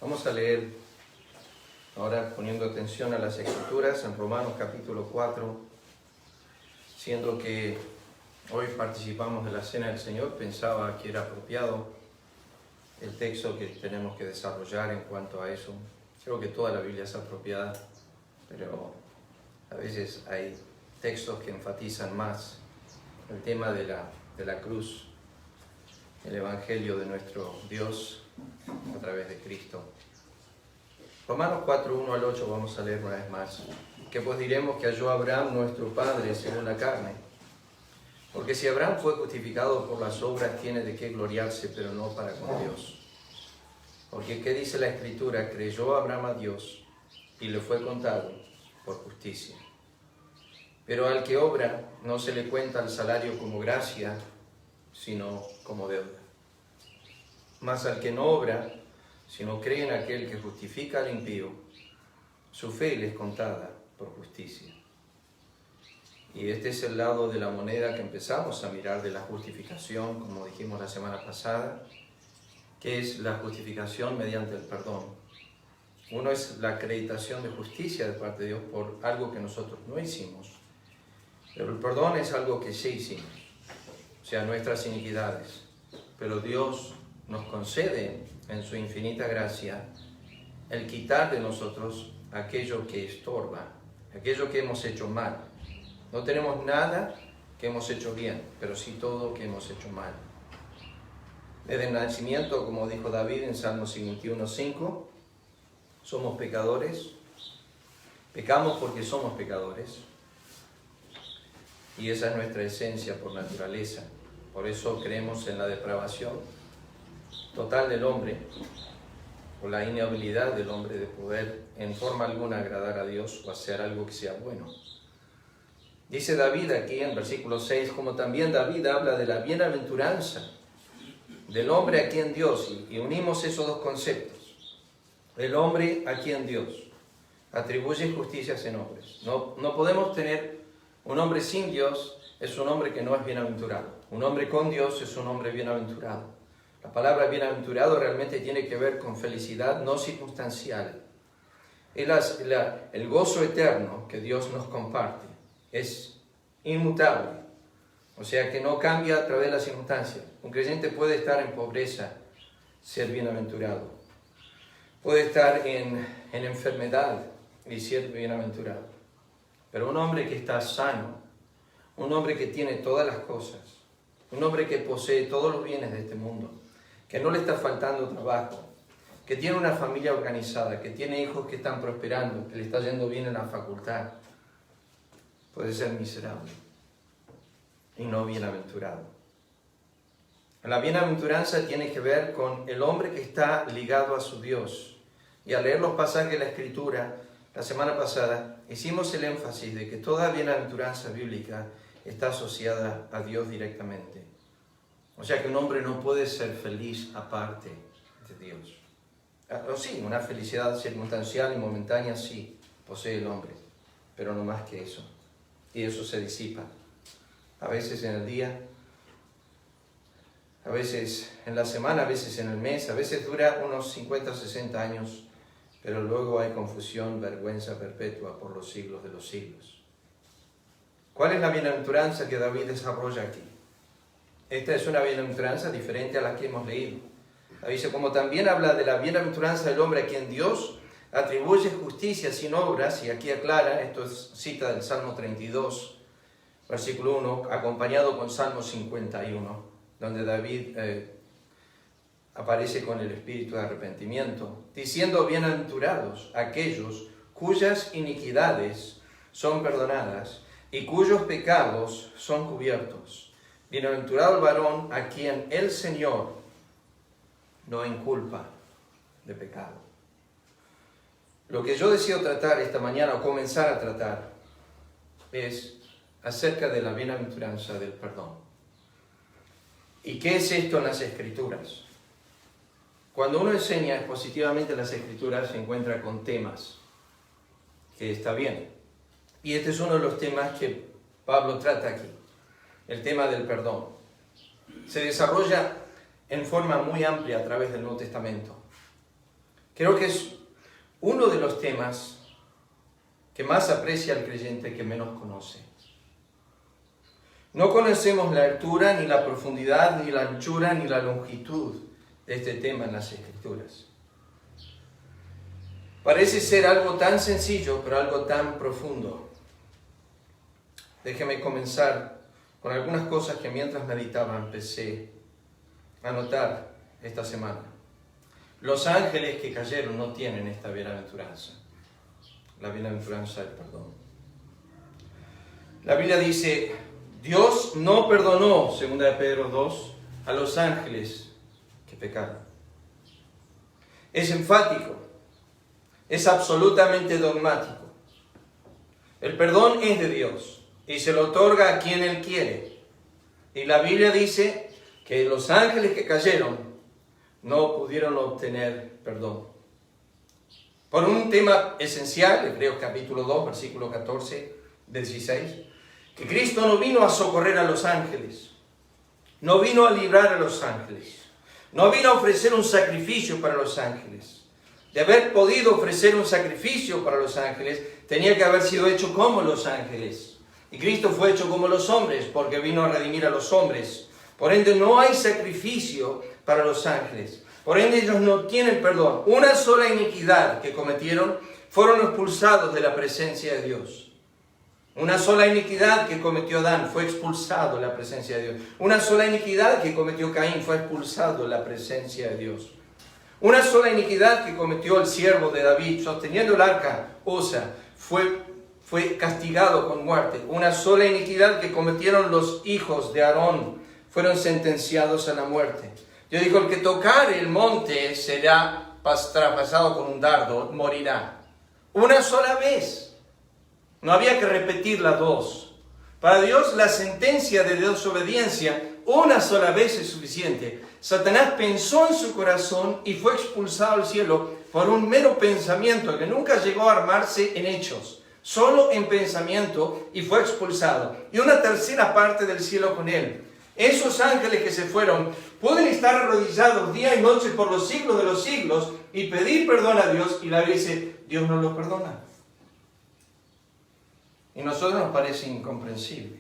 Vamos a leer ahora poniendo atención a las Escrituras en Romanos capítulo 4, siendo que hoy participamos de la Cena del Señor, pensaba que era apropiado el texto que tenemos que desarrollar en cuanto a eso. Creo que toda la Biblia es apropiada, pero a veces hay textos que enfatizan más el tema de la cruz, el Evangelio de nuestro Dios a través de Cristo. Romanos 4, 1 al 8 vamos a leer una vez más. ¿Qué pues diremos que halló Abraham nuestro padre según la carne? Porque si Abraham fue justificado por las obras, tiene de qué gloriarse, pero no para con Dios. Porque ¿qué dice la Escritura? Creyó Abraham a Dios y le fue contado por justicia. Pero al que obra no se le cuenta el salario como gracia, sino como deuda. Mas al que no obra, sino cree en aquel que justifica al impío, su fe le es contada por justicia. Y este es el lado de la moneda que empezamos a mirar de la justificación, como dijimos la semana pasada, que es la justificación mediante el perdón. Uno es la acreditación de justicia de parte de Dios por algo que nosotros no hicimos, pero el perdón es algo que sí hicimos, o sea, nuestras iniquidades. Pero Dios nos concede en su infinita gracia el quitar de nosotros aquello que estorba, aquello que hemos hecho mal. No tenemos nada que hemos hecho bien, pero sí todo que hemos hecho mal. Desde el nacimiento, como dijo David en Salmo 51:5, somos pecadores, pecamos porque somos pecadores, y esa es nuestra esencia por naturaleza. Por eso creemos en la depravación total del hombre, o la inhabilidad del hombre de poder en forma alguna agradar a Dios o hacer algo que sea bueno. Dice David aquí en versículo 6, como también David habla de la bienaventuranza del hombre a quien Dios, y unimos esos dos conceptos, el hombre a quien Dios atribuye justicias en hombres. No podemos tener un hombre sin Dios, es un hombre que no es bienaventurado. Un hombre con Dios es un hombre bienaventurado. La palabra bienaventurado realmente tiene que ver con felicidad no circunstancial. Es el gozo eterno que Dios nos comparte. Es inmutable, o sea que no cambia a través de las circunstancias. Un creyente puede estar en pobreza, ser bienaventurado. Puede estar en enfermedad y ser bienaventurado. Pero un hombre que está sano, un hombre que tiene todas las cosas, un hombre que posee todos los bienes de este mundo, que no le está faltando trabajo, que tiene una familia organizada, que tiene hijos que están prosperando, que le está yendo bien en la facultad, puede ser miserable y no bienaventurado. La bienaventuranza tiene que ver con el hombre que está ligado a su Dios. Y al leer los pasajes de la Escritura, la semana pasada, hicimos el énfasis de que toda bienaventuranza bíblica está asociada a Dios directamente. O sea que un hombre no puede ser feliz aparte de Dios. O sí, una felicidad circunstancial y momentánea sí posee el hombre, pero no más que eso. Y eso se disipa. A veces en el día, a veces en la semana, a veces en el mes, a veces dura unos 50 o 60 años, pero luego hay confusión, vergüenza perpetua por los siglos de los siglos. ¿Cuál es la bienaventuranza que David desarrolla aquí? Esta es una bienaventuranza diferente a la que hemos leído. David dice, como también habla de la bienaventuranza del hombre a quien Dios atribuye justicia sin obras, y aquí aclara, esto es cita del Salmo 32, versículo 1, acompañado con Salmo 51, donde David aparece con el espíritu de arrepentimiento, diciendo, bienaventurados aquellos cuyas iniquidades son perdonadas y cuyos pecados son cubiertos. Bienaventurado el varón a quien el Señor no inculpa de pecado. Lo que yo deseo tratar esta mañana, o comenzar a tratar, es acerca de la bienaventuranza del perdón. ¿Y qué es esto en las Escrituras? Cuando uno enseña expositivamente las Escrituras, se encuentra con temas, que está bien. Y este es uno de los temas que Pablo trata aquí, el tema del perdón. Se desarrolla en forma muy amplia a través del Nuevo Testamento. Creo que es uno de los temas que más aprecia el creyente que menos conoce. No conocemos la altura, ni la profundidad, ni la anchura, ni la longitud de este tema en las Escrituras. Parece ser algo tan sencillo, pero algo tan profundo. Déjeme comenzar con algunas cosas que mientras meditaba empecé a notar esta semana. Los ángeles que cayeron no tienen esta bienaventuranza. La bienaventuranza del perdón. La Biblia dice, Dios no perdonó, 2 Pedro 2, a los ángeles que pecaron. Es enfático, es absolutamente dogmático. El perdón es de Dios y se lo otorga a quien Él quiere. Y la Biblia dice que los ángeles que cayeron no pudieron obtener perdón. Por un tema esencial, Hebreos capítulo 2, versículo 14, 16, que Cristo no vino a socorrer a los ángeles, no vino a librar a los ángeles, no vino a ofrecer un sacrificio para los ángeles. De haber podido ofrecer un sacrificio para los ángeles, tenía que haber sido hecho como los ángeles. Y Cristo fue hecho como los hombres, porque vino a redimir a los hombres. Por ende, no hay sacrificio para los ángeles. Por ende, ellos no tienen perdón. Una sola iniquidad que cometieron, fueron expulsados de la presencia de Dios. Una sola iniquidad que cometió Adán, fue expulsado de la presencia de Dios. Una sola iniquidad que cometió Caín, fue expulsado de la presencia de Dios. Una sola iniquidad que cometió el siervo de David, sosteniendo el arca, Usa, fue castigado con muerte. Una sola iniquidad que cometieron los hijos de Aarón, fueron sentenciados a la muerte. Dios dijo, el que tocare el monte será traspasado con un dardo, morirá. Una sola vez. No había que repetirla dos. Para Dios la sentencia de desobediencia una sola vez es suficiente. Satanás pensó en su corazón y fue expulsado al cielo por un mero pensamiento que nunca llegó a armarse en hechos. Solo en pensamiento y fue expulsado. Y una tercera parte del cielo con él. Esos ángeles que se fueron pueden estar arrodillados día y noche por los siglos de los siglos y pedir perdón a Dios, y la Biblia dice, Dios no los perdona. Y a nosotros nos parece incomprensible.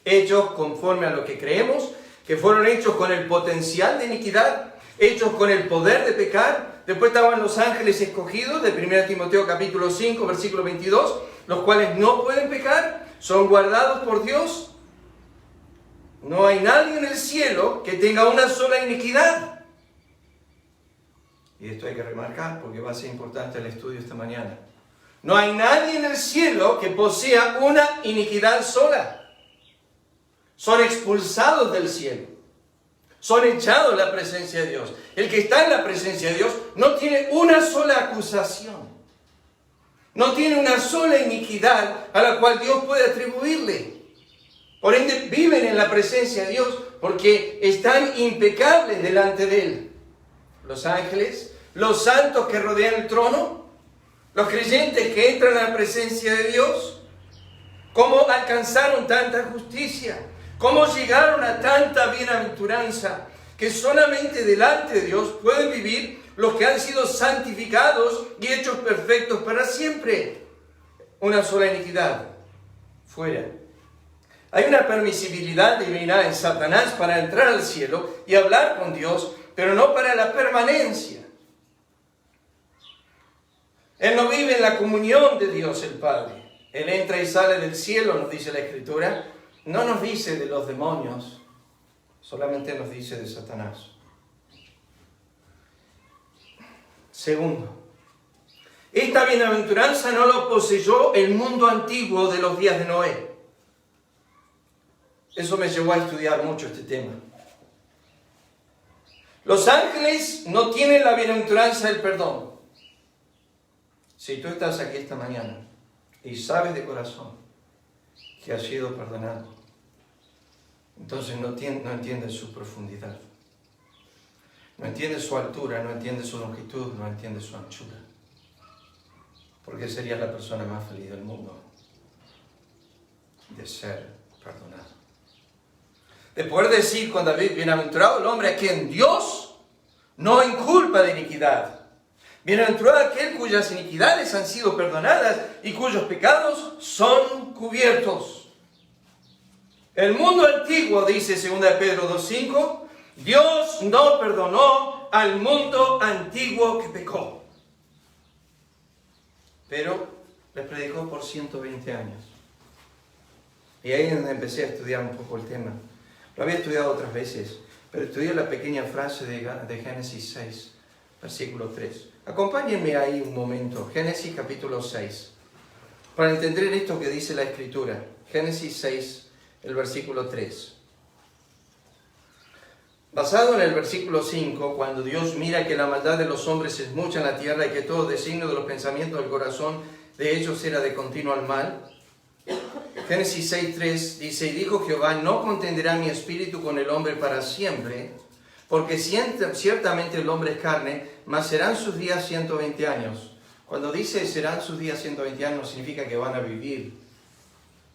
Hechos conforme a lo que creemos, que fueron hechos con el potencial de iniquidad, hechos con el poder de pecar. Después estaban los ángeles escogidos de 1 Timoteo capítulo 5, versículo 22, los cuales no pueden pecar, son guardados por Dios. No hay nadie en el cielo que tenga una sola iniquidad. Y esto hay que remarcar porque va a ser importante el estudio esta mañana. No hay nadie en el cielo que posea una iniquidad sola. Son expulsados del cielo. Son echados de la presencia de Dios. El que está en la presencia de Dios no tiene una sola acusación. No tiene una sola iniquidad a la cual Dios puede atribuirle. Por ende, viven en la presencia de Dios porque están impecables delante de Él. Los ángeles, los santos que rodean el trono, los creyentes que entran a la presencia de Dios. ¿Cómo alcanzaron tanta justicia? ¿Cómo llegaron a tanta bienaventuranza? Que solamente delante de Dios pueden vivir los que han sido santificados y hechos perfectos para siempre. Una sola iniquidad. Fuera. Hay una permisibilidad divina en Satanás para entrar al cielo y hablar con Dios, pero no para la permanencia. Él no vive en la comunión de Dios el Padre. Él entra y sale del cielo, nos dice la Escritura. No nos dice de los demonios, solamente nos dice de Satanás. Segundo, esta bienaventuranza no lo poseyó el mundo antiguo de los días de Noé. Eso me llevó a estudiar mucho este tema. Los ángeles no tienen la bienaventuranza del perdón. Si tú estás aquí esta mañana y sabes de corazón que has sido perdonado, entonces no entiendes su profundidad. No entiendes su altura, no entiendes su longitud, no entiendes su anchura. Porque serías la persona más feliz del mundo de ser perdonado. De poder decir con David, bienaventurado el hombre a quien Dios no inculpa de iniquidad. Bienaventurado aquel cuyas iniquidades han sido perdonadas y cuyos pecados son cubiertos. El mundo antiguo, dice 2 Pedro 2:5, Dios no perdonó al mundo antiguo que pecó, pero le predicó por 120 años. Y ahí es donde empecé a estudiar un poco el tema. Lo había estudiado otras veces, pero estudié la pequeña frase de Génesis 6, versículo 3. Acompáñenme ahí un momento, Génesis capítulo 6, para entender esto que dice la Escritura. Génesis 6, el versículo 3. Basado en el versículo 5, cuando Dios mira que la maldad de los hombres es mucha en la tierra y que todo designio de los pensamientos del corazón de ellos era de continuo al mal. Génesis 6:3 dice, y dijo Jehová, no contenderá mi espíritu con el hombre para siempre, porque ciertamente el hombre es carne, mas serán sus días 120 años. Cuando dice serán sus días 120 años, no significa que van a vivir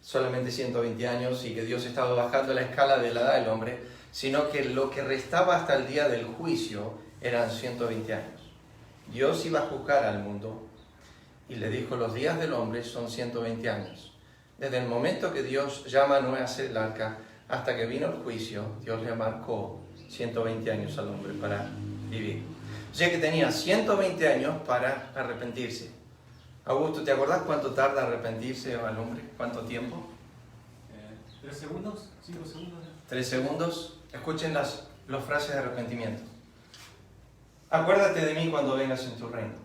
solamente 120 años y que Dios estaba bajando la escala de la edad del hombre, sino que lo que restaba hasta el día del juicio eran 120 años. Dios iba a juzgar al mundo y le dijo, los días del hombre son 120 años. Desde el momento que Dios llama a Noé a hacer el arca hasta que vino el juicio, Dios le marcó 120 años al hombre para vivir. O sea que tenía 120 años para arrepentirse. Augusto, ¿te acordás cuánto tarda arrepentirse al hombre? ¿Cuánto tiempo? 3 segundos, 5 segundos. 3 segundos. Escuchen las frases de arrepentimiento. Acuérdate de mí cuando vengas en tu reino.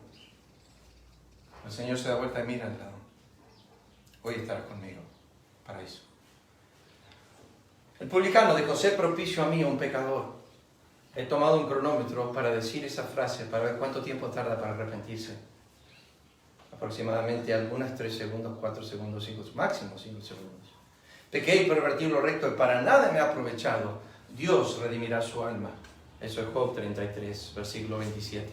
El Señor se da vuelta y mira al lado. Hoy estarás conmigo. Paraíso. El publicano dijo, sé propicio a mí, un pecador. He tomado un cronómetro para decir esa frase, para ver cuánto tiempo tarda para arrepentirse. Aproximadamente algunas 3 segundos, 4 segundos, 5, máximo 5 segundos. Pequé y pervertí lo recto y para nada me ha aprovechado. Dios redimirá su alma. Eso es Job 33, versículo 27.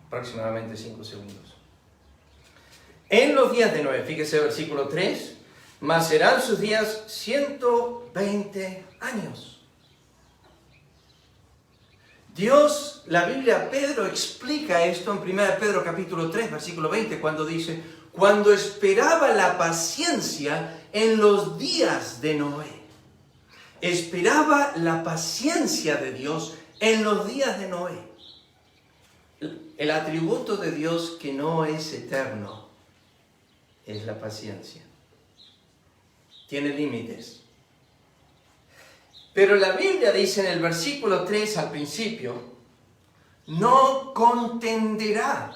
Aproximadamente 5 segundos. En los días de Noé, fíjese versículo 3, mas serán sus días 120 años. Dios, la Biblia, Pedro explica esto en 1 Pedro capítulo 3, versículo 20, cuando dice, cuando esperaba la paciencia en los días de Noé. Esperaba la paciencia de Dios en los días de Noé. El atributo de Dios que no es eterno es la paciencia. Tiene límites. Pero la Biblia dice en el versículo 3 al principio, no contenderá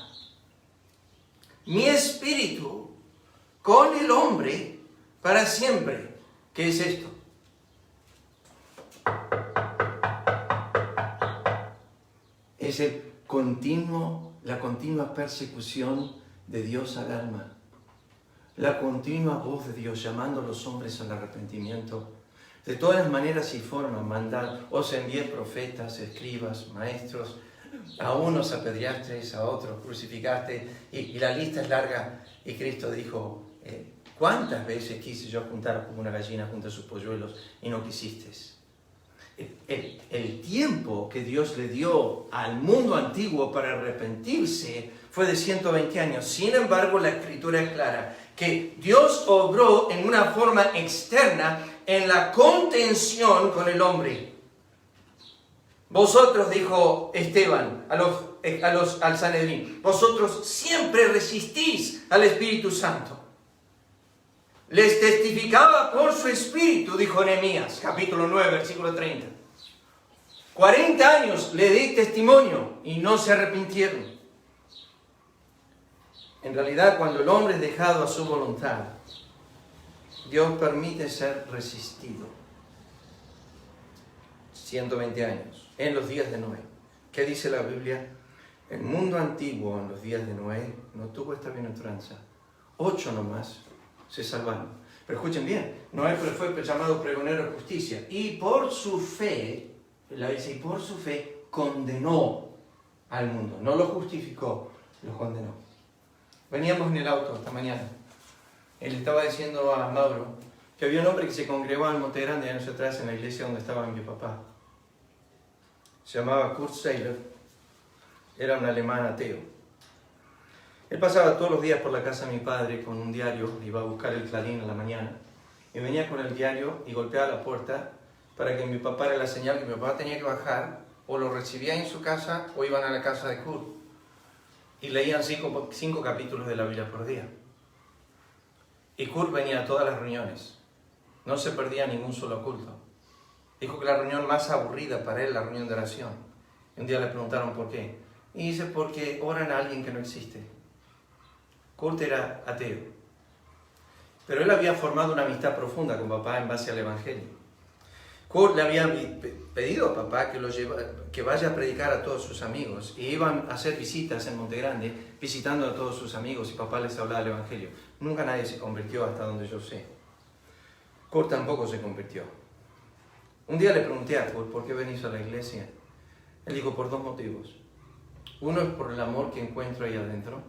mi espíritu con el hombre para siempre. ¿Qué es esto? Es la continua persecución de Dios al alma. La continua voz de Dios llamando a los hombres al arrepentimiento. De todas maneras y formas mandar, os envié profetas, escribas, maestros, a unos apedreasteis, a otros crucificaste, y la lista es larga. Y Cristo dijo, ¿cuántas veces quise yo juntar como una gallina junto a sus polluelos y no quisisteis? El tiempo que Dios le dio al mundo antiguo para arrepentirse fue de 120 años. Sin embargo, la Escritura es clara que Dios obró en una forma externa en la contención con el hombre. Vosotros, dijo Esteban al Sanedrín, vosotros siempre resistís al Espíritu Santo. Les testificaba por su espíritu, dijo Nehemías, capítulo 9, versículo 30. 40 años le di testimonio y no se arrepintieron. En realidad, cuando el hombre es dejado a su voluntad, Dios permite ser resistido. 120 años, en los días de Noé. ¿Qué dice la Biblia? El mundo antiguo en los días de Noé no tuvo esta bienaventuranza. 8 nomás se salvaron. Pero escuchen bien, Noé fue llamado pregonero de justicia y por su fe, la dice, y por su fe condenó al mundo. No lo justificó, lo condenó. Veníamos en el auto esta mañana. Él estaba diciendo a Mauro que había un hombre que se congregó en Monte Grande años atrás en la iglesia donde estaba mi papá. Se llamaba Kurt Seiler. Era un alemán ateo. Él pasaba todos los días por la casa de mi padre con un diario, iba a buscar el Clarín en la mañana, y venía con el diario y golpeaba la puerta para que mi papá era la señal que mi papá tenía que bajar, o lo recibía en su casa o iban a la casa de Kurt. Y leían 5 capítulos de la Biblia por día. Y Kurt venía a todas las reuniones, no se perdía ningún solo culto. Dijo que la reunión más aburrida para él, la reunión de oración. Y un día le preguntaron por qué. Y dice, porque oran a alguien que no existe. Kurt era ateo. Pero él había formado una amistad profunda con papá en base al Evangelio. Kurt le había pedido a papá que vaya a predicar a todos sus amigos. Y iban a hacer visitas en Monte Grande, visitando a todos sus amigos, y papá les hablaba del Evangelio. Nunca nadie se convirtió hasta donde yo sé. Kurt tampoco se convirtió. Un día le pregunté a Kurt, ¿por qué venís a la iglesia? Él dijo, por 2 motivos. Uno es por el amor que encuentro ahí adentro.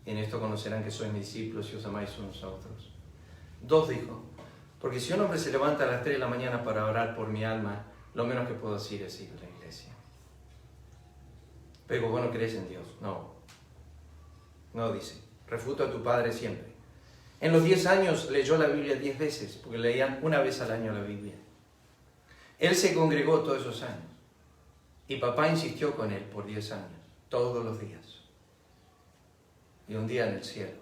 Y en esto conocerán que soy mis discípulos y os amáis unos a otros. 2, dijo, porque si un hombre se levanta a las 3 de la mañana para orar por mi alma, lo menos que puedo decir es ir a la iglesia. Pero vos no crees en Dios. No dice. Refuta a tu padre siempre. En los 10 años leyó la Biblia 10 veces, porque leían una vez al año la Biblia. Él se congregó todos esos años. Y papá insistió con él por 10 años, todos los días. Y un día en el cielo,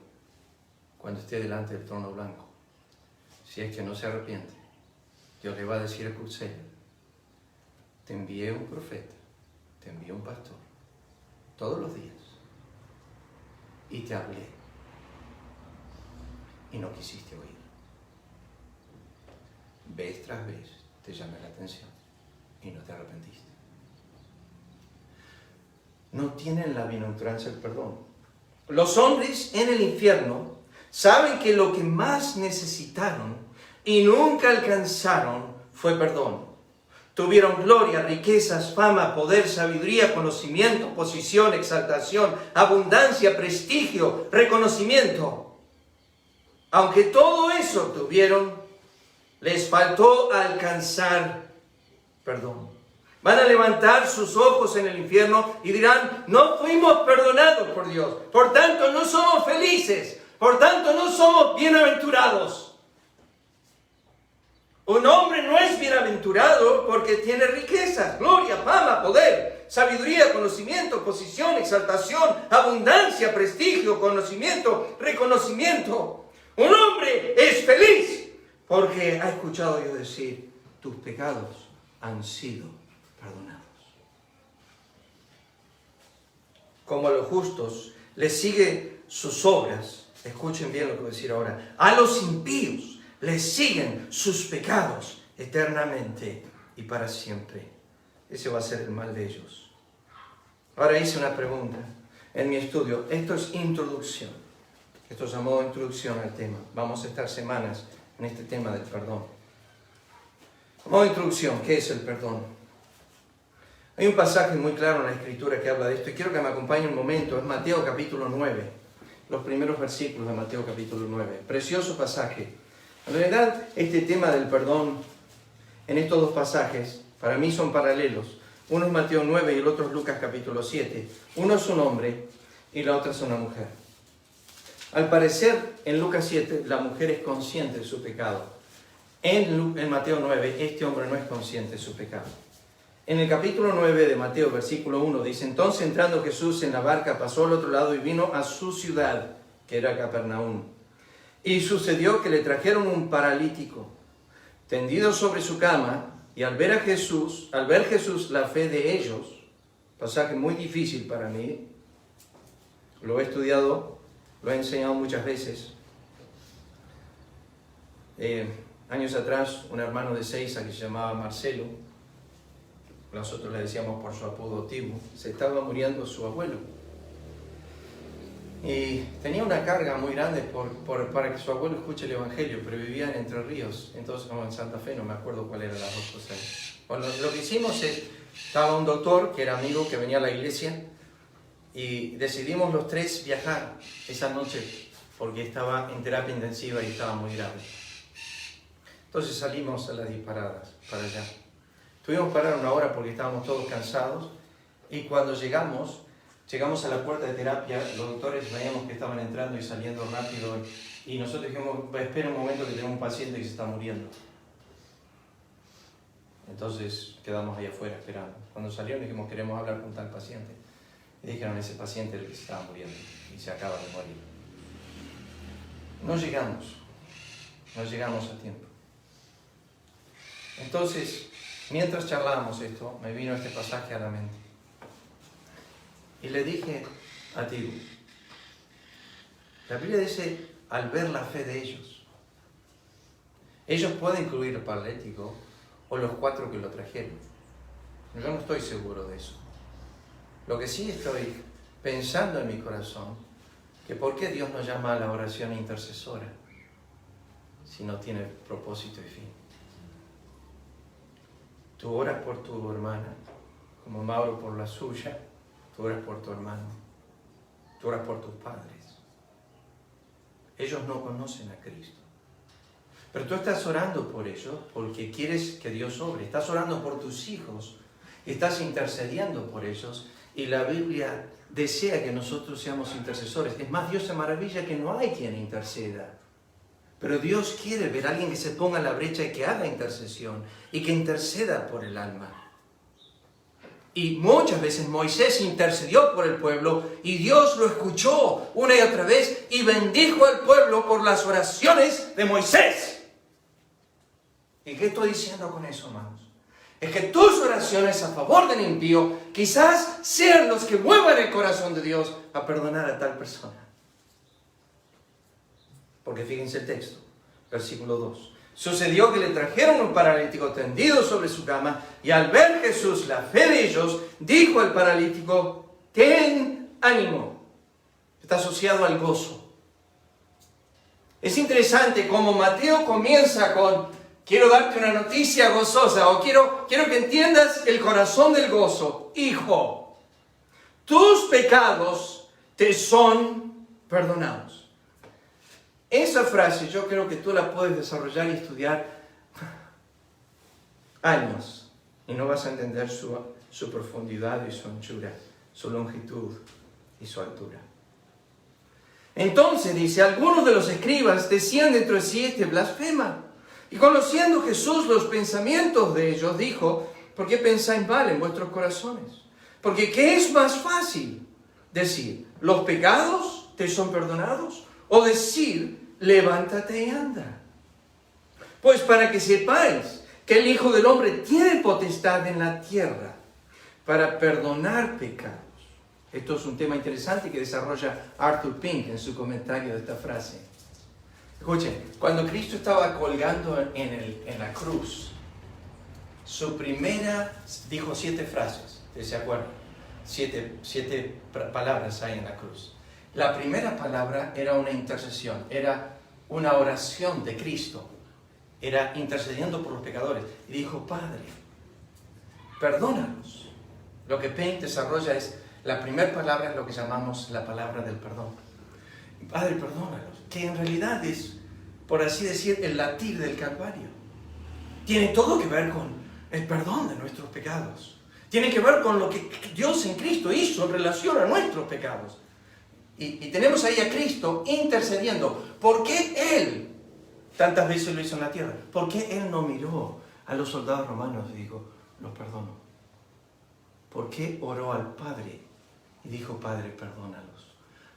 cuando esté delante del trono blanco, si es que no se arrepiente, Dios le va a decir a Kurt Seller, te envié un profeta, te envié un pastor, todos los días, y te hablé, y no quisiste oír. Vez tras vez te llamé la atención, y no te arrepentiste. No tienen la bienaventuranza del perdón. Los hombres en el infierno saben que lo que más necesitaron y nunca alcanzaron fue perdón. Tuvieron gloria, riquezas, fama, poder, sabiduría, conocimiento, posición, exaltación, abundancia, prestigio, reconocimiento. Aunque todo eso tuvieron, les faltó alcanzar perdón. Van a levantar sus ojos en el infierno y dirán, no fuimos perdonados por Dios, por tanto no somos felices, por tanto no somos bienaventurados. Un hombre no es bienaventurado porque tiene riquezas, gloria, fama, poder, sabiduría, conocimiento, posición, exaltación, abundancia, prestigio, conocimiento, reconocimiento. Un hombre es feliz porque ha escuchado yo decir, tus pecados han sido perdonados. Como a los justos les sigue sus obras, escuchen bien lo que voy a decir ahora, a los impíos les siguen sus pecados eternamente y para siempre. Ese va a ser el mal de ellos. Ahora hice una pregunta en mi estudio. Esto es introducción. Esto es a modo de introducción al tema. Vamos a estar semanas en este tema del perdón. A modo de introducción, ¿qué es el perdón? Hay un pasaje muy claro en la Escritura que habla de esto y quiero que me acompañe un momento. Es Mateo capítulo 9, los primeros versículos de Mateo capítulo 9. Precioso pasaje. En realidad, este tema del perdón en estos 2 pasajes, para mí son paralelos. Uno es Mateo 9 y el otro es Lucas capítulo 7. Uno es un hombre y la otra es una mujer. Al parecer, en Lucas 7, la mujer es consciente de su pecado. En Mateo 9, este hombre no es consciente de su pecado. En el capítulo 9 de Mateo, versículo 1, dice, entonces entrando Jesús en la barca, pasó al otro lado y vino a su ciudad, que era Capernaum. Y sucedió que le trajeron un paralítico, tendido sobre su cama, y al ver Jesús la fe de ellos, pasaje muy difícil para mí, lo he estudiado, lo he enseñado muchas veces. Años atrás, un hermano de Seiza que se llamaba Marcelo, nosotros le decíamos por su apodo Tibu, se estaba muriendo su abuelo. Y tenía una carga muy grande para que su abuelo escuche el Evangelio, pero vivía en Entre Ríos, entonces como en Santa Fe, no me acuerdo cuál era las 2 cosas. Bueno, lo que hicimos es, estaba un doctor que era amigo, que venía a la iglesia, y decidimos los 3 viajar esa noche, porque estaba en terapia intensiva y estaba muy grave. Entonces salimos a las disparadas para allá. Tuvimos que parar 1 hora porque estábamos todos cansados, y cuando llegamos, Llegamos a la puerta de terapia, los doctores veíamos que estaban entrando y saliendo rápido y nosotros dijimos, espera un momento que tenemos un paciente que se está muriendo. Entonces quedamos ahí afuera esperando. Cuando salieron dijimos, queremos hablar con tal paciente. Y dijeron, ese paciente es el que se estaba muriendo y se acaba de morir. No llegamos a tiempo. Entonces, mientras charlábamos esto, me vino este pasaje a la mente. Y le dije a Tibu, la Biblia dice, al ver la fe de ellos pueden incluir el paralítico o los 4 que lo trajeron. Yo no estoy seguro de eso. Lo que sí estoy pensando en mi corazón, que por qué Dios nos llama a la oración intercesora si no tiene propósito y fin. Tú oras por tu hermana, como Mauro por la suya, tú oras por tu hermano, tú oras por tus padres. Ellos no conocen a Cristo. Pero tú estás orando por ellos porque quieres que Dios obre. Estás orando por tus hijos, estás intercediendo por ellos y la Biblia desea que nosotros seamos intercesores. Es más, Dios se maravilla que no hay quien interceda. Pero Dios quiere ver a alguien que se ponga en la brecha y que haga intercesión y que interceda por el alma. Y muchas veces Moisés intercedió por el pueblo y Dios lo escuchó una y otra vez y bendijo al pueblo por las oraciones de Moisés. ¿Y qué estoy diciendo con eso, hermanos? Es que tus oraciones a favor del impío quizás sean los que muevan el corazón de Dios a perdonar a tal persona. Porque fíjense el texto, versículo 2. Sucedió que le trajeron un paralítico tendido sobre su cama y al ver Jesús la fe de ellos, dijo al paralítico, ten ánimo. Está asociado al gozo. Es interesante cómo Mateo comienza con, quiero darte una noticia gozosa o quiero que entiendas el corazón del gozo. Hijo, tus pecados te son perdonados. Esa frase yo creo que tú la puedes desarrollar y estudiar años y no vas a entender su profundidad y su anchura, su longitud y su altura. Entonces dice, algunos de los escribas decían dentro de sí, este blasfema. Y conociendo Jesús los pensamientos de ellos, dijo, ¿por qué pensáis mal en vuestros corazones? Porque ¿qué es más fácil? Decir, ¿los pecados te son perdonados? O decir, levántate y anda. Pues para que sepáis que el Hijo del Hombre tiene potestad en la tierra para perdonar pecados. Esto es un tema interesante que desarrolla Arthur Pink en su comentario de esta frase. Escuchen, cuando Cristo estaba colgando en la cruz, su primera, dijo 7 frases, ¿se acuerdan? 7 palabras hay en la cruz. La primera palabra era una intercesión, era una oración de Cristo, era intercediendo por los pecadores. Y dijo, Padre, perdónalos. Lo que Payne desarrolla es, la primera palabra es lo que llamamos la palabra del perdón. Padre, perdónalos, que en realidad es, por así decir, el latir del Calvario. Tiene todo que ver con el perdón de nuestros pecados. Tiene que ver con lo que Dios en Cristo hizo en relación a nuestros pecados. Y tenemos ahí a Cristo intercediendo. ¿Por qué Él tantas veces lo hizo en la tierra? ¿Por qué Él no miró a los soldados romanos y dijo, los perdono? ¿Por qué oró al Padre y dijo, Padre, perdónalos?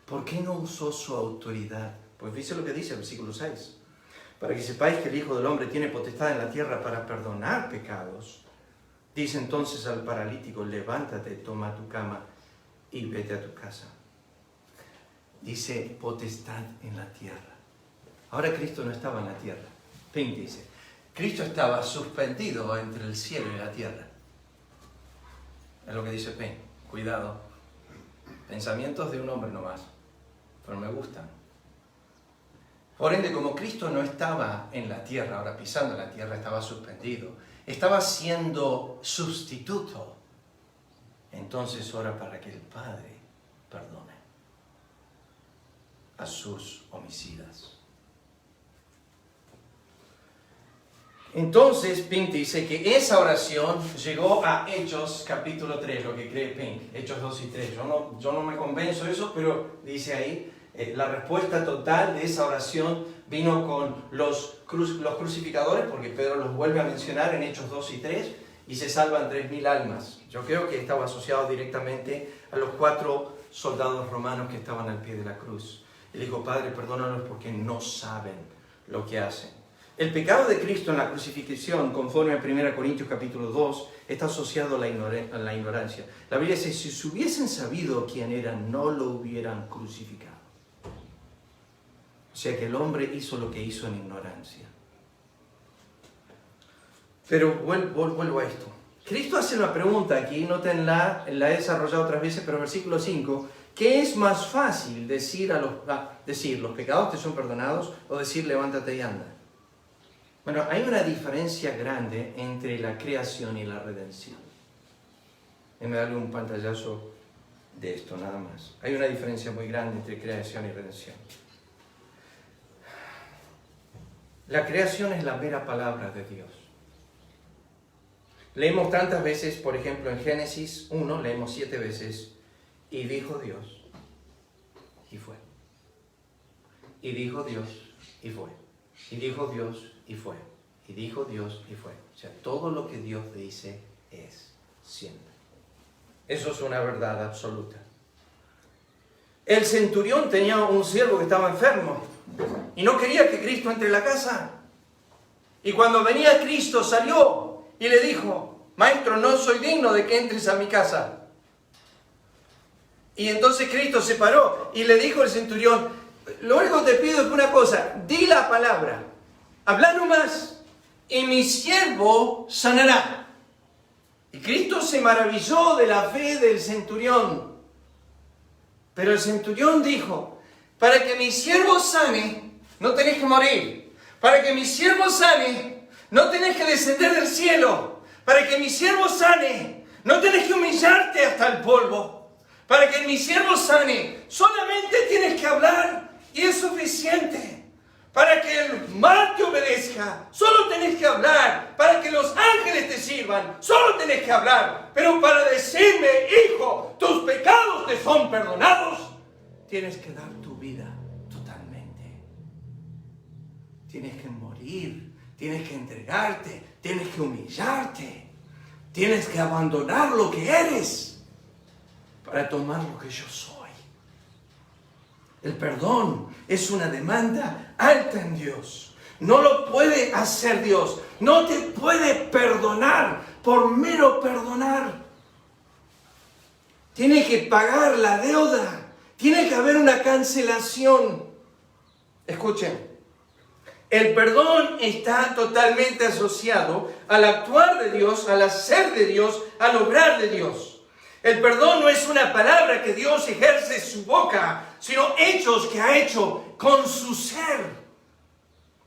¿Por qué no usó su autoridad? Pues dice lo que dice el versículo 6. Para que sepáis que el Hijo del Hombre tiene potestad en la tierra para perdonar pecados. Dice entonces al paralítico, levántate, toma tu cama y vete a tu casa. Dice potestad en la tierra. Ahora Cristo no estaba en la tierra. Pink dice, Cristo estaba suspendido entre el cielo y la tierra. Es lo que dice Pink. Cuidado. Pensamientos de un hombre nomás. Pero me gustan. Por ende, como Cristo no estaba en la tierra, ahora pisando la tierra, estaba suspendido. Estaba siendo sustituto. Entonces ora para que el Padre perdone a sus homicidas. Entonces, Pink dice que esa oración llegó a Hechos capítulo 3, lo que cree Pink, Hechos 2 y 3. Yo no me convenzo de eso, pero dice ahí, la respuesta total de esa oración vino con los crucificadores, porque Pedro los vuelve a mencionar en Hechos 2 y 3, y se salvan 3.000 almas. Yo creo que estaba asociado directamente a los 4 soldados romanos que estaban al pie de la cruz. Él dijo, Padre, perdónalos porque no saben lo que hacen. El pecado de Cristo en la crucifixión, conforme a 1 Corintios capítulo 2, está asociado a la ignorancia. La Biblia dice, si se hubiesen sabido quién era, no lo hubieran crucificado. O sea que el hombre hizo lo que hizo en ignorancia. Pero vuelvo a esto. Cristo hace una pregunta aquí, nótenla, la he desarrollado otras veces, pero versículo 5, ¿qué es más fácil decir los pecados te son perdonados o decir levántate y anda? Bueno, hay una diferencia grande entre la creación y la redención. Déjame darle un pantallazo de esto nada más. Hay una diferencia muy grande entre creación y redención. La creación es la mera palabra de Dios. Leemos tantas veces, por ejemplo, en Génesis 1, leemos 7 veces, y dijo Dios, y fue. Y dijo Dios, y fue. Y dijo Dios, y fue. Y dijo Dios, y fue. O sea, todo lo que Dios dice es siempre. Eso es una verdad absoluta. El centurión tenía un siervo que estaba enfermo y no quería que Cristo entre en la casa. Y cuando venía Cristo salió y le dijo, Maestro, no soy digno de que entres a mi casa. Y entonces Cristo se paró y le dijo al centurión, lo único que te pido es una cosa, di la palabra, habla nomás y mi siervo sanará. Y Cristo se maravilló de la fe del centurión. Pero el centurión dijo, para que mi siervo sane, no tenés que morir. Para que mi siervo sane, no tenés que descender del cielo. Para que mi siervo sane, no tenés que humillarte hasta el polvo. Para que mi siervo sane, solamente tienes que hablar y es suficiente. Para que el mar te obedezca, solo tenés que hablar. Para que los ángeles te sirvan, solo tenés que hablar. Pero para decirme, hijo, tus pecados te son perdonados, tienes que dar tu vida totalmente. Tienes que morir, tienes que entregarte, tienes que humillarte. Tienes que abandonar lo que eres para tomar lo que yo soy. El perdón es una demanda alta en Dios. No lo puede hacer Dios. No te puede perdonar por mero perdonar. Tiene que pagar la deuda. Tiene que haber una cancelación. Escuchen. El perdón está totalmente asociado al actuar de Dios, al hacer de Dios, al obrar de Dios. El perdón no es una palabra que Dios ejerce en su boca, sino hechos que ha hecho con su ser.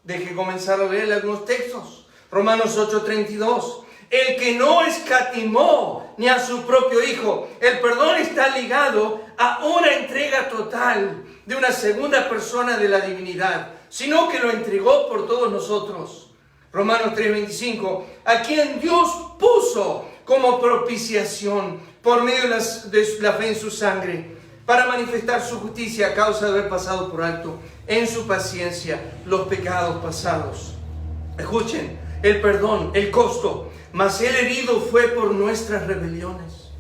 Deje comenzar a leer algunos textos. Romanos 8:32. El que no escatimó ni a su propio Hijo. El perdón está ligado a una entrega total de una segunda persona de la divinidad, sino que lo entregó por todos nosotros. Romanos 3:25. A quien Dios puso como propiciación por medio de la fe en su sangre, para manifestar su justicia a causa de haber pasado por alto en su paciencia los pecados pasados. Escuchen, el perdón, el costo, mas el herido fue por nuestras rebeliones,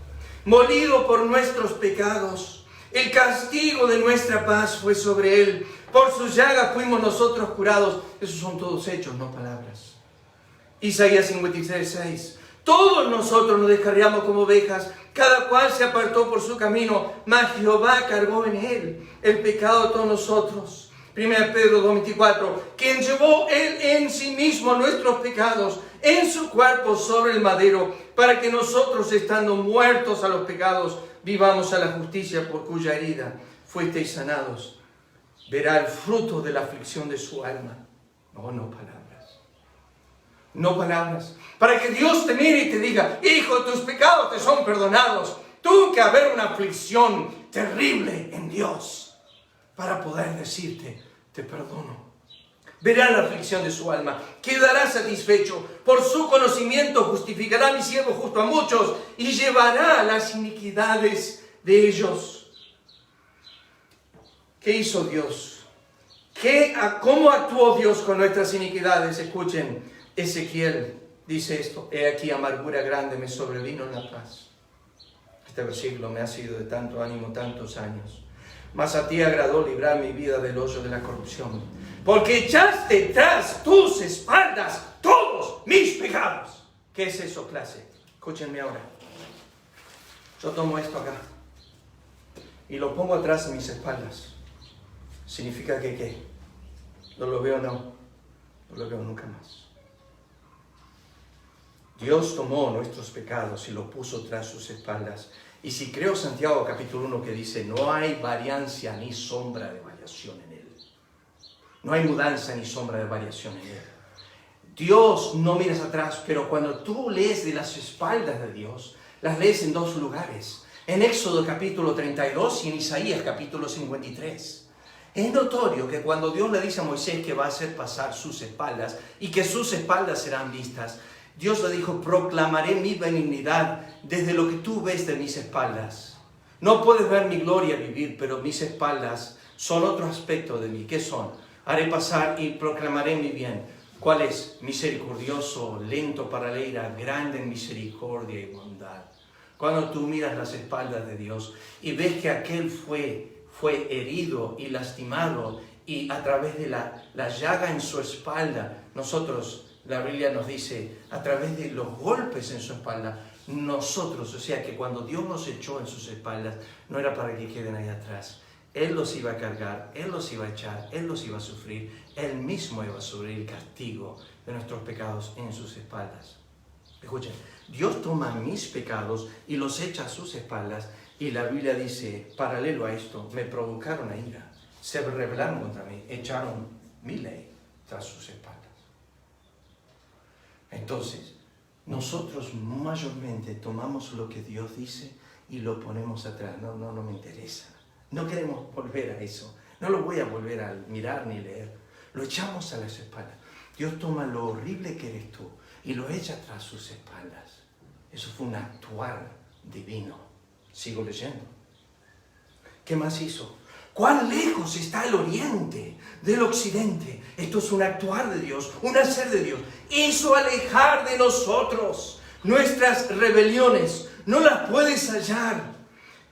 molido por nuestros pecados. El castigo de nuestra paz fue sobre él, por sus llagas fuimos nosotros curados. Esos son todos hechos, no palabras. Isaías 53:6. Todos nosotros nos descarriamos como ovejas, cada cual se apartó por su camino, mas Jehová cargó en él el pecado de todos nosotros. 1 Pedro 2:24, quien llevó él en sí mismo nuestros pecados en su cuerpo sobre el madero, para que nosotros, estando muertos a los pecados, vivamos a la justicia, por cuya herida fuisteis sanados. Verá el fruto de la aflicción de su alma. No palabras. No palabras. Para que Dios te mire y te diga, hijo, tus pecados te son perdonados. Tuvo que haber una aflicción terrible en Dios para poder decirte, te perdono. verá la aflicción de su alma, quedará satisfecho. Por su conocimiento justificará mi siervo justo a muchos y llevará las iniquidades de ellos. ¿Qué hizo Dios? ¿Cómo actuó Dios con nuestras iniquidades? Escuchen, Ezequiel dice esto: he aquí amargura grande me sobrevino en la paz. Este versículo me ha sido de tanto ánimo tantos años. Mas a ti agradó librar mi vida del hoyo de la corrupción, porque echaste tras tus espaldas todos mis pecados. ¿Qué es eso, clase? Escúchenme ahora. Yo tomo esto acá y lo pongo atrás de mis espaldas. ¿Significa que qué? ¿No lo veo? No lo veo nunca más. Dios tomó nuestros pecados y los puso tras sus espaldas. Y si creo Santiago capítulo 1 que dice, no hay variancia ni sombra de variación en él. No hay mudanza ni sombra de variación en él. Dios no miras atrás, pero cuando tú lees de las espaldas de Dios, las lees en dos lugares. En Éxodo capítulo 32 y en Isaías capítulo 53. Es notorio que cuando Dios le dice a Moisés que va a hacer pasar sus espaldas y que sus espaldas serán vistas, Dios le dijo, proclamaré mi benignidad desde lo que tú ves de mis espaldas. No puedes ver mi gloria vivir, pero mis espaldas son otro aspecto de mí. ¿Qué son? Haré pasar y proclamaré mi bien. ¿Cuál es? Misericordioso, lento para la ira, grande en misericordia y bondad. Cuando tú miras las espaldas de Dios y ves que aquel fue herido y lastimado y a través de la llaga en su espalda, nosotros, la Biblia nos dice, a través de los golpes en su espalda, nosotros, o sea que cuando Dios nos echó en sus espaldas, no era para que queden ahí atrás. Él los iba a cargar, Él los iba a echar, Él los iba a sufrir, Él mismo iba a sufrir el castigo de nuestros pecados en sus espaldas. Escuchen, Dios toma mis pecados y los echa a sus espaldas, y la Biblia dice, paralelo a esto, me provocaron a ira, se rebelaron contra mí, echaron mi ley tras sus espaldas. Entonces, nosotros mayormente tomamos lo que Dios dice y lo ponemos atrás. No me interesa. No queremos volver a eso. No lo voy a volver a mirar ni leer. Lo echamos a las espaldas. Dios toma lo horrible que eres tú y lo echa tras sus espaldas. Eso fue un actuar divino. Sigo leyendo. ¿Qué más hizo? ¿Cuán lejos está el oriente del occidente? Esto es un actuar de Dios, un hacer de Dios. Hizo alejar de nosotros nuestras rebeliones. No las puedes hallar.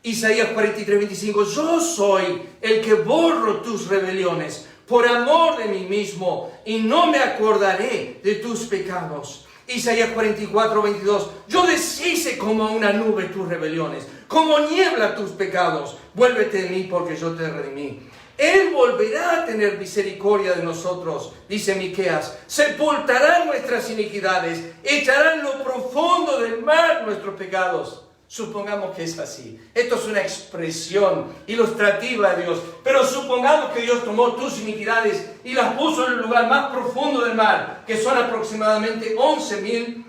Isaías 43:25. Yo soy el que borro tus rebeliones por amor de mí mismo y no me acordaré de tus pecados. Isaías 44:22. Yo deshice como una nube tus rebeliones, como niebla tus pecados. Vuélvete de mí porque yo te redimí. Él volverá a tener misericordia de nosotros, dice Miqueas. Sepultará nuestras iniquidades, echará en lo profundo del mar nuestros pecados. Supongamos que es así. Esto es una expresión ilustrativa de Dios. Pero supongamos que Dios tomó tus iniquidades y las puso en el lugar más profundo del mar, que son aproximadamente 11.000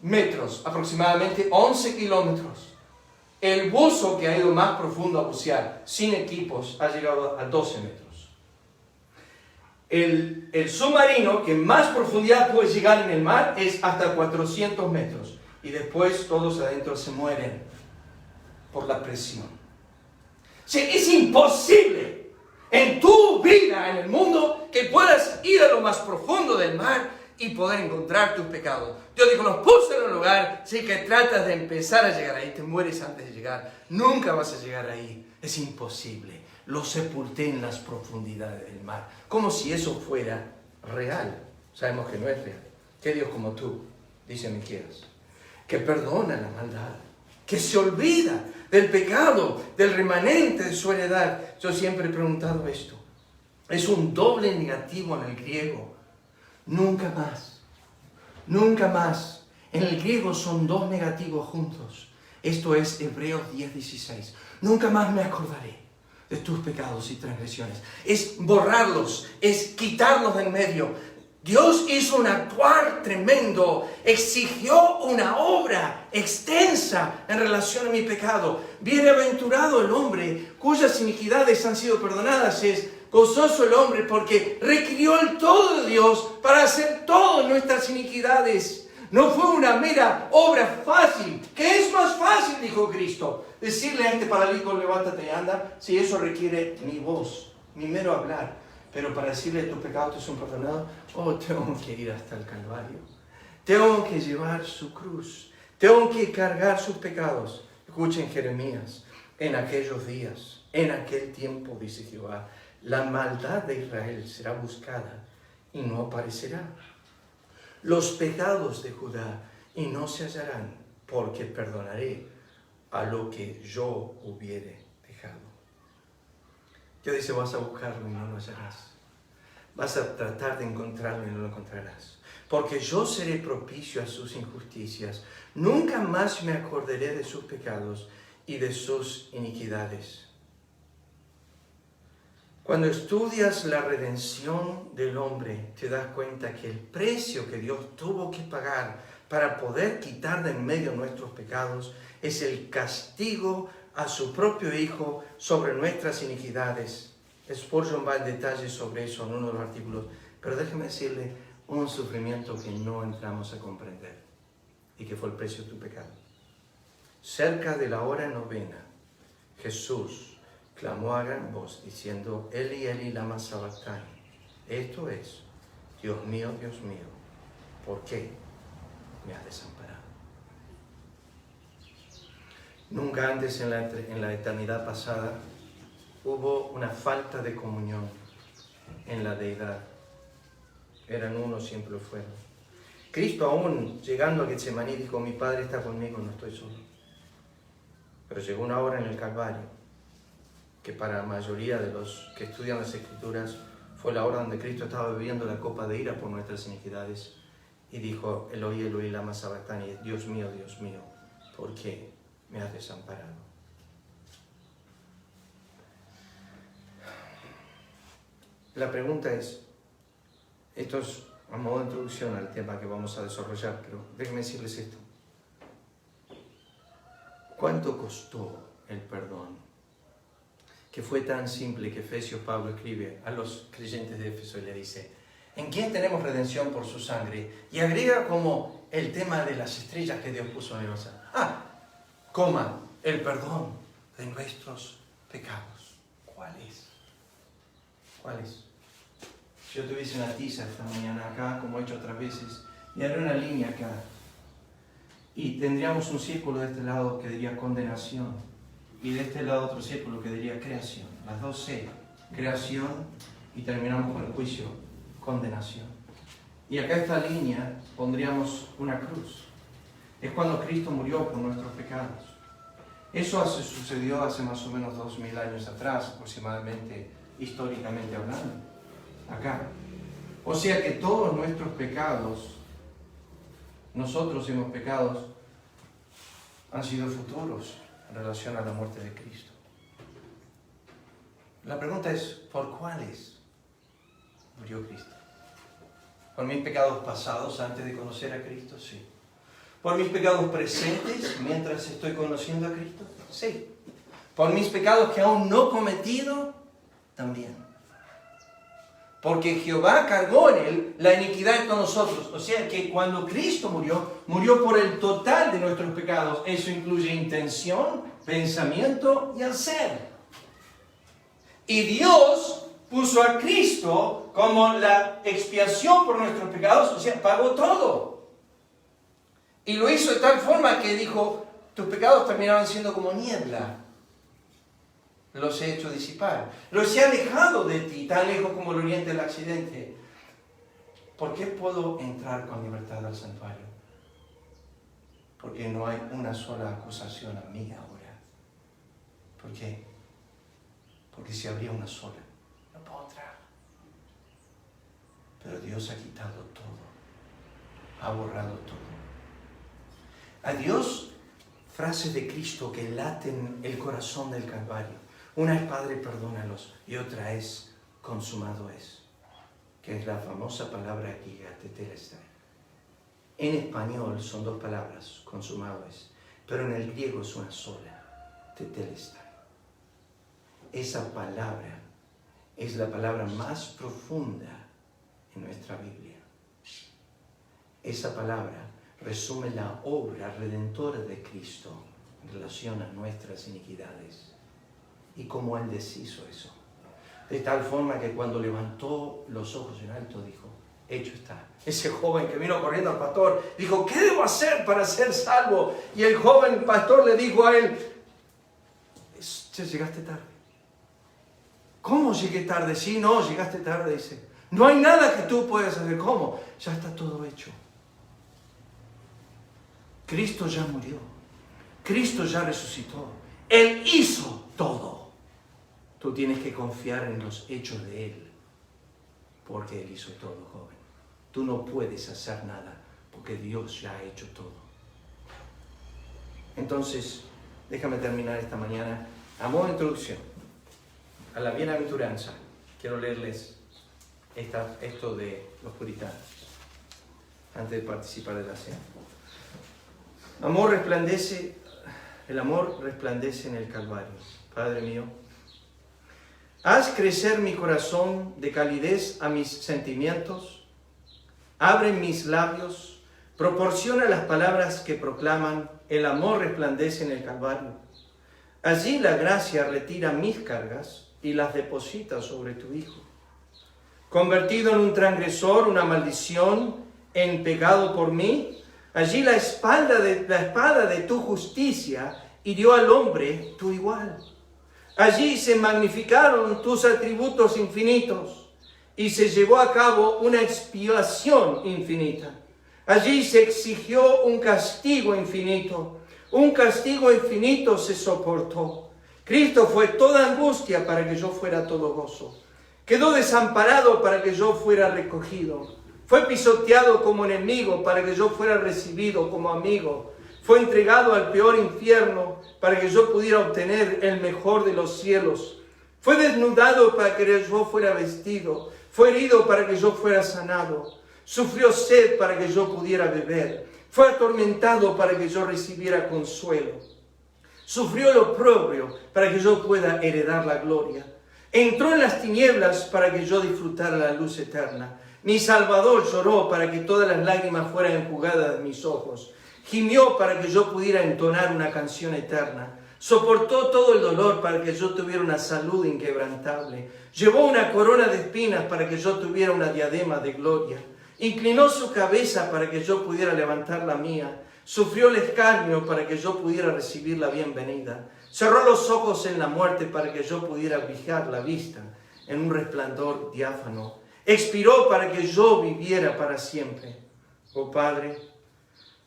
metros, aproximadamente 11 kilómetros. El buzo que ha ido más profundo a bucear, sin equipos, ha llegado a 12 metros. El submarino que más profundidad puede llegar en el mar es hasta 400 metros. Y después todos adentro se mueren por la presión. O sea, es imposible en tu vida, en el mundo, que puedas ir a lo más profundo del mar y poder encontrar tus pecados. Dios dijo, nos puso en un lugar, si que tratas de empezar a llegar ahí, te mueres antes de llegar. Nunca vas a llegar ahí. Es imposible. Lo sepulté en las profundidades del mar. Como si eso fuera real. Sabemos que no es real. ¿Qué Dios como tú? Dice Miqueas. Que perdona la maldad, que se olvida del pecado, del remanente de su heredad. Yo siempre he preguntado esto. Es un doble negativo en el griego. Nunca más. Nunca más. En el griego son dos negativos juntos. Esto es Hebreos 10:16. Nunca más me acordaré de tus pecados y transgresiones. Es borrarlos, es quitarlos de en medio. Dios hizo un actuar tremendo, exigió una obra extensa en relación a mi pecado. Bienaventurado el hombre cuyas iniquidades han sido perdonadas, es Gozoso el hombre porque requirió el todo de Dios para hacer todas nuestras iniquidades. No fue una mera obra fácil. ¿Qué es más fácil? Dijo Cristo. Decirle a este paralítico, levántate y anda, si eso requiere ni voz, ni mero hablar. Pero para decirle tus pecados te son perdonados, tengo que ir hasta el Calvario. Tengo que llevar su cruz. Tengo que cargar sus pecados. Escuchen Jeremías. En aquellos días, en aquel tiempo, dice Jehová, la maldad de Israel será buscada y no aparecerá. Los pecados de Judá y no se hallarán, porque perdonaré a lo que yo hubiere dejado. Dios dice, vas a buscarlo y no lo hallarás. Vas a tratar de encontrarlo y no lo encontrarás. Porque yo seré propicio a sus injusticias. Nunca más me acordaré de sus pecados y de sus iniquidades. Cuando estudias la redención del hombre, te das cuenta que el precio que Dios tuvo que pagar para poder quitar de en medio nuestros pecados es el castigo a su propio Hijo sobre nuestras iniquidades. Spurgeon va en detalle sobre eso en uno de los artículos, pero déjeme decirle un sufrimiento que no entramos a comprender y que fue el precio de tu pecado. Cerca de la hora novena, Jesús clamó a gran voz diciendo, Eli, Eli, lama sabactani. Esto es, Dios mío, ¿por qué me has desamparado? Nunca antes en la eternidad pasada hubo una falta de comunión en la deidad. Eran uno, siempre lo fueron. Cristo aún llegando a Getsemaní dijo, mi Padre está conmigo, no estoy solo. Pero llegó una hora en el Calvario que para la mayoría de los que estudian las Escrituras fue la hora donde Cristo estaba bebiendo la copa de ira por nuestras iniquidades y dijo, Eloi, Eloi, lama sabactani, Dios mío, ¿por qué me has desamparado? La pregunta es, esto es a modo de introducción al tema que vamos a desarrollar, pero déjenme decirles esto. ¿Cuánto costó el perdón? Que fue tan simple que Efesios Pablo escribe a los creyentes de Éfeso y le dice, ¿en quién tenemos redención por su sangre? Y agrega como el tema de las estrellas que Dios puso en el océano. El perdón de nuestros pecados. ¿Cuál es? Si yo tuviese una tiza esta mañana acá, como he hecho otras veces, y haré una línea acá, y tendríamos un círculo de este lado que diría condenación, y de este lado otro círculo que diría creación. Las dos C, creación, y terminamos con el juicio, condenación. Y acá esta línea pondríamos una cruz. Es cuando Cristo murió por nuestros pecados. Eso sucedió hace más o menos 2000 años atrás, aproximadamente, históricamente hablando. Acá. O sea que todos nuestros pecados, nosotros hemos pecados, han sido futuros en relación a la muerte de Cristo. La pregunta es, ¿por cuáles murió Cristo? ¿Por mis pecados pasados antes de conocer a Cristo? Sí. ¿Por mis pecados presentes mientras estoy conociendo a Cristo? Sí. ¿Por mis pecados que aún no he cometido? También. Porque Jehová cargó en él la iniquidad con nosotros. O sea que cuando Cristo murió por el total de nuestros pecados. Eso incluye intención, pensamiento y hacer. Y Dios puso a Cristo como la expiación por nuestros pecados, o sea, pagó todo. Y lo hizo de tal forma que dijo, tus pecados terminaban siendo como niebla. Los he hecho disipar. Los he alejado de ti, tan lejos como el oriente del occidente. ¿Por qué puedo entrar con libertad al santuario? Porque no hay una sola acusación a mí ahora. ¿Por qué? Porque si habría una sola, no puedo entrar. Pero Dios ha quitado todo. Ha borrado todo. A Dios, frases de Cristo que laten el corazón del Calvario. Una es, Padre, perdónalos, y otra es, consumado es, que es la famosa palabra aquí, tetelestai. En español son dos palabras, consumado es, pero en el griego es una sola, tetelestai. Esa palabra es la palabra más profunda en nuestra Biblia. Esa palabra resume la obra redentora de Cristo en relación a nuestras iniquidades y cómo Él deshizo eso. De tal forma que cuando levantó los ojos en alto dijo, hecho está. Ese joven que vino corriendo al pastor dijo, ¿qué debo hacer para ser salvo? Y el joven pastor le dijo a él, ya llegaste tarde. ¿Cómo llegué tarde? Sí, no, llegaste tarde, dice. No hay nada que tú puedas hacer. ¿Cómo? Ya está todo hecho. Cristo ya murió. Cristo ya resucitó. Él hizo todo. Tú tienes que confiar en los hechos de Él, porque Él hizo todo, joven. Tú no puedes hacer nada, porque Dios ya ha hecho todo. Entonces, déjame terminar esta mañana a modo de introducción a la bienaventuranza. Quiero leerles esto de los puritanos antes de participar de la cena. El amor resplandece en el Calvario. Padre mío, haz crecer mi corazón de calidez a mis sentimientos, abre mis labios, proporciona las palabras que proclaman, el amor resplandece en el Calvario. Allí la gracia retira mis cargas y las deposita sobre tu Hijo. Convertido en un transgresor, una maldición, en pecado por mí, allí la espada de tu justicia hirió al hombre tu igual. Allí se magnificaron tus atributos infinitos y se llevó a cabo una expiación infinita. Allí se exigió un castigo infinito. Un castigo infinito se soportó. Cristo fue toda angustia para que yo fuera todo gozo. Quedó desamparado para que yo fuera recogido. Fue pisoteado como enemigo para que yo fuera recibido como amigo. Fue entregado al peor infierno para que yo pudiera obtener el mejor de los cielos. Fue desnudado para que yo fuera vestido. Fue herido para que yo fuera sanado. Sufrió sed para que yo pudiera beber. Fue atormentado para que yo recibiera consuelo. Sufrió el oprobio para que yo pueda heredar la gloria. Entró en las tinieblas para que yo disfrutara la luz eterna. Mi Salvador lloró para que todas las lágrimas fueran enjugadas de mis ojos. Gimió para que yo pudiera entonar una canción eterna. Soportó todo el dolor para que yo tuviera una salud inquebrantable. Llevó una corona de espinas para que yo tuviera una diadema de gloria. Inclinó su cabeza para que yo pudiera levantar la mía. Sufrió el escarnio para que yo pudiera recibir la bienvenida. Cerró los ojos en la muerte para que yo pudiera fijar la vista en un resplandor diáfano. Expiró para que yo viviera para siempre. Oh Padre,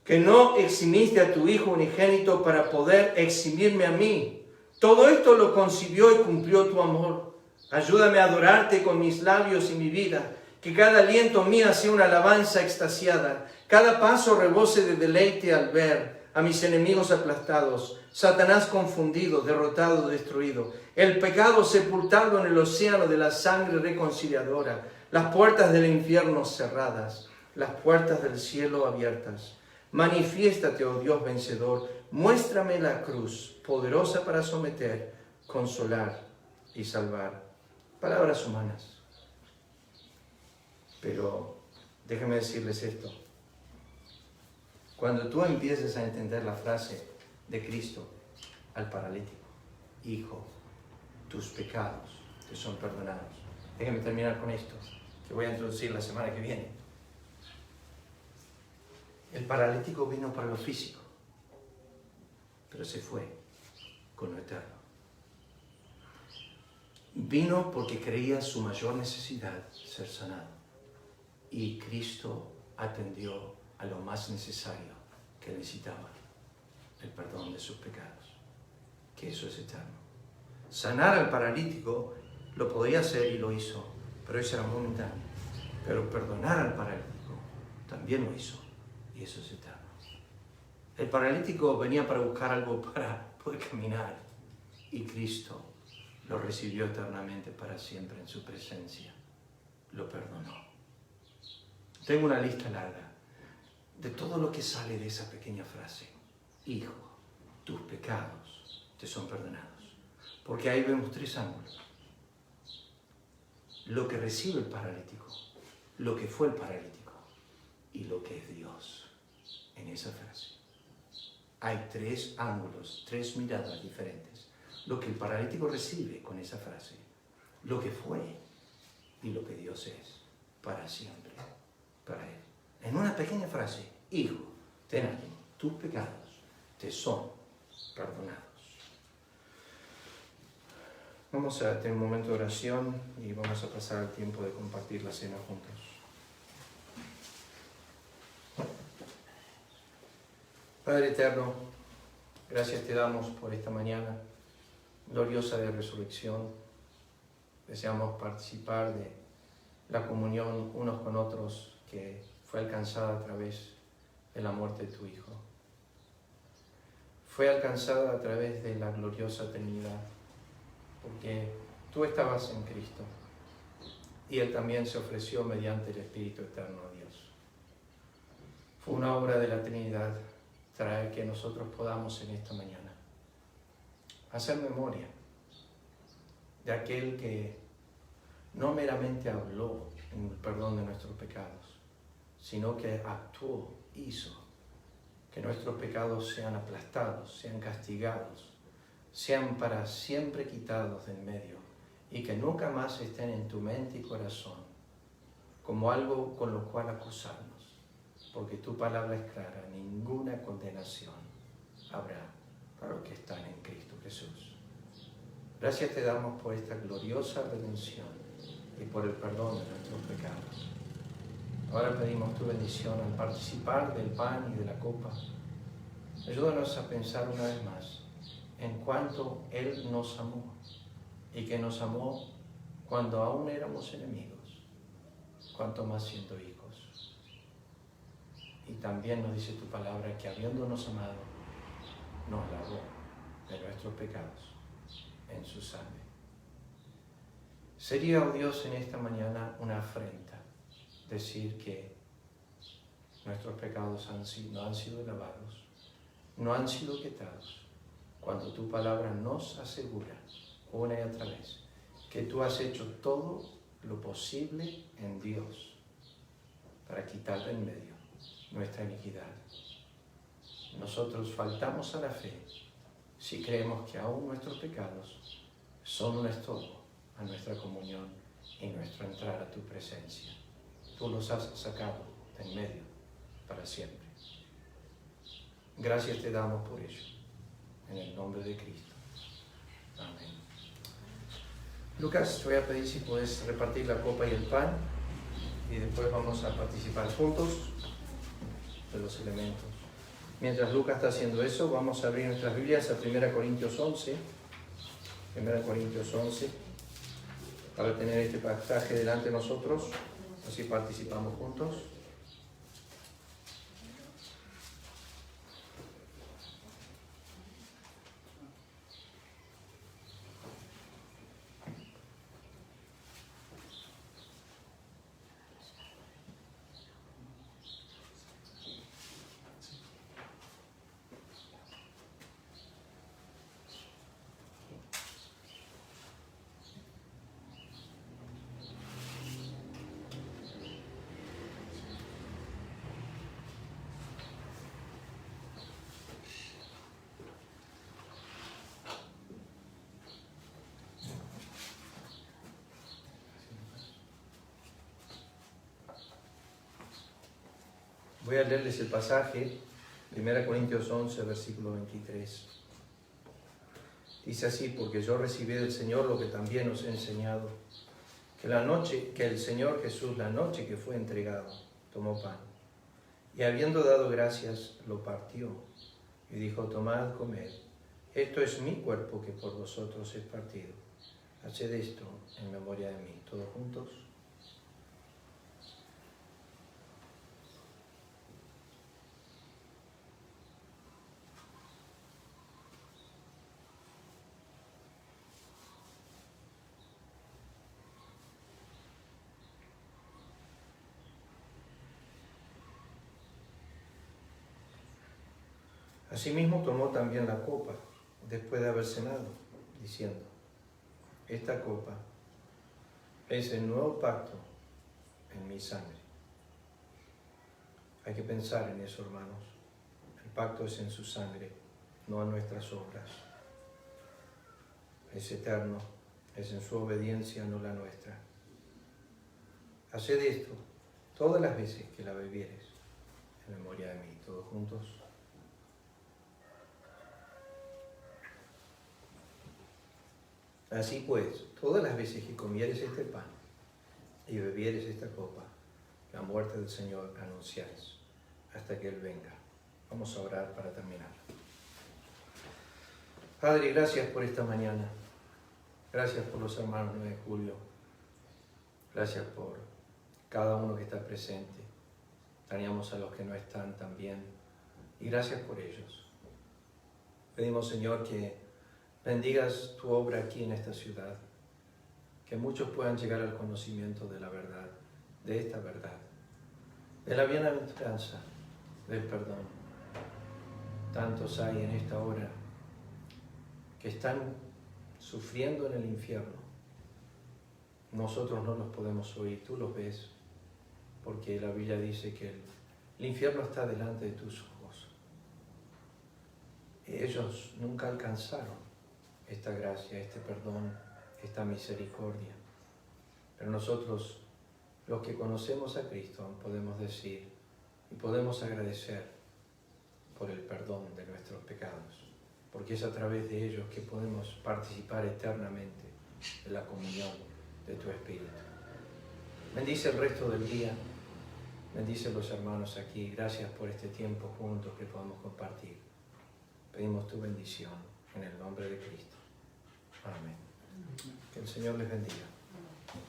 que no eximiste a tu Hijo unigénito para poder eximirme a mí. Todo esto lo concibió y cumplió tu amor. Ayúdame a adorarte con mis labios y mi vida. Que cada aliento mío sea una alabanza extasiada. Cada paso rebose de deleite al ver a mis enemigos aplastados. Satanás confundido, derrotado, destruido. El pecado sepultado en el océano de la sangre reconciliadora. Las puertas del infierno cerradas. Las puertas del cielo abiertas. Manifiéstate, oh Dios vencedor. Muéstrame la cruz, poderosa para someter, consolar y salvar. Palabras humanas. Pero déjenme decirles esto. Cuando tú empieces a entender la frase de Cristo al paralítico, Hijo, tus pecados te son perdonados. Déjenme terminar con esto, que voy a introducir la semana que viene. El paralítico vino para lo físico, pero se fue con lo eterno. Vino porque creía su mayor necesidad, ser sanado. Y Cristo atendió a lo más necesario que necesitaba, el perdón de sus pecados, que eso es eterno. Sanar al paralítico lo podía hacer y lo hizo, pero eso era momentáneo. Pero perdonar al paralítico también lo hizo, y eso es eterno. El paralítico venía para buscar algo para poder caminar, y Cristo lo recibió eternamente para siempre en su presencia. Lo perdonó. Tengo una lista larga de todo lo que sale de esa pequeña frase. Hijo, tus pecados te son perdonados. Porque ahí vemos tres ángulos. lo que recibe el paralítico, lo que fue el paralítico y lo que es Dios en esa frase. Hay tres ángulos, tres miradas diferentes. Lo que el paralítico recibe con esa frase, lo que fue y lo que Dios es para siempre, para él. En una pequeña frase, hijo, ten ánimo, tus pecados te son perdonados. Vamos a tener un momento de oración y vamos a pasar el tiempo de compartir la cena juntos. Padre eterno, gracias te damos por esta mañana gloriosa de resurrección. Deseamos participar de la comunión unos con otros que fue alcanzada a través de la muerte de tu Hijo. Fue alcanzada a través de la gloriosa Trinidad, porque tú estabas en Cristo y Él también se ofreció mediante el Espíritu Eterno a Dios. Fue una obra de la Trinidad traer que nosotros podamos en esta mañana hacer memoria de aquel que no meramente habló en el perdón de nuestros pecados, sino que actuó, hizo que nuestros pecados sean aplastados, sean castigados, sean para siempre quitados de en medio y que nunca más estén en tu mente y corazón como algo con lo cual acusarnos, porque tu palabra es clara, ninguna condenación habrá para los que están en Cristo Jesús. Gracias te damos por esta gloriosa redención y por el perdón de nuestros pecados. Ahora pedimos tu bendición al participar del pan y de la copa. Ayúdanos a pensar una vez más en cuánto Él nos amó y que nos amó cuando aún éramos enemigos, cuanto más siendo hijos. Y también nos dice tu palabra que habiéndonos amado, nos lavó de nuestros pecados en su sangre. Sería, oh Dios, en esta mañana una afrenta decir que nuestros pecados no han sido lavados, no han sido quitados, cuando tu palabra nos asegura una y otra vez que tú has hecho todo lo posible en Dios para quitar de en medio nuestra iniquidad. Nosotros faltamos a la fe si creemos que aún nuestros pecados son un estorbo a nuestra comunión y nuestro entrar a tu presencia. Tú los has sacado de en medio para siempre. Gracias te damos por ello, en el nombre de Cristo. Amén. Lucas, te voy a pedir si puedes repartir la copa y el pan y después vamos a participar juntos de los elementos. Mientras Lucas está haciendo eso, vamos a abrir nuestras Biblias a 1 Corintios 11. 1 Corintios 11, para tener este pasaje delante de nosotros, así participamos juntos. Voy a leerles el pasaje, 1 Corintios 11, versículo 23. Dice así: porque yo recibí del Señor lo que también os he enseñado, que el Señor Jesús, la noche que fue entregado, tomó pan, y habiendo dado gracias, lo partió, y dijo: tomad, comed, esto es mi cuerpo que por vosotros es partido. Haced esto en memoria de mí. ¿Todos juntos? Asimismo tomó también la copa, después de haber cenado, diciendo: esta copa es el nuevo pacto en mi sangre. Hay que pensar en eso, hermanos. El pacto es en su sangre, no en nuestras obras. Es eterno, es en su obediencia, no la nuestra. Haced esto todas las veces que la bebieres, en memoria de mí. Todos juntos. Así pues, todas las veces que comieres este pan y bebieres esta copa, la muerte del Señor anunciáis hasta que Él venga. Vamos a orar para terminar. Padre, gracias por esta mañana. Gracias por los hermanos 9 de julio. Gracias por cada uno que está presente. Daríamos a los que no están también. Y gracias por ellos. Pedimos, Señor, que bendigas tu obra aquí en esta ciudad. Que muchos puedan llegar al conocimiento de la verdad, de esta verdad, de la bienaventuranza, del perdón. Tantos hay en esta hora que están sufriendo en el infierno. Nosotros no los podemos oír, tú los ves, porque la Biblia dice que el infierno está delante de tus ojos. Ellos nunca alcanzaron esta gracia, este perdón, esta misericordia. Pero nosotros, los que conocemos a Cristo, podemos decir y podemos agradecer por el perdón de nuestros pecados, porque es a través de ellos que podemos participar eternamente de la comunión de tu Espíritu. Bendice el resto del día, bendice a los hermanos aquí. Gracias por este tiempo juntos que podamos compartir. Pedimos tu bendición en el nombre de Cristo. Amén. Que el Señor les bendiga.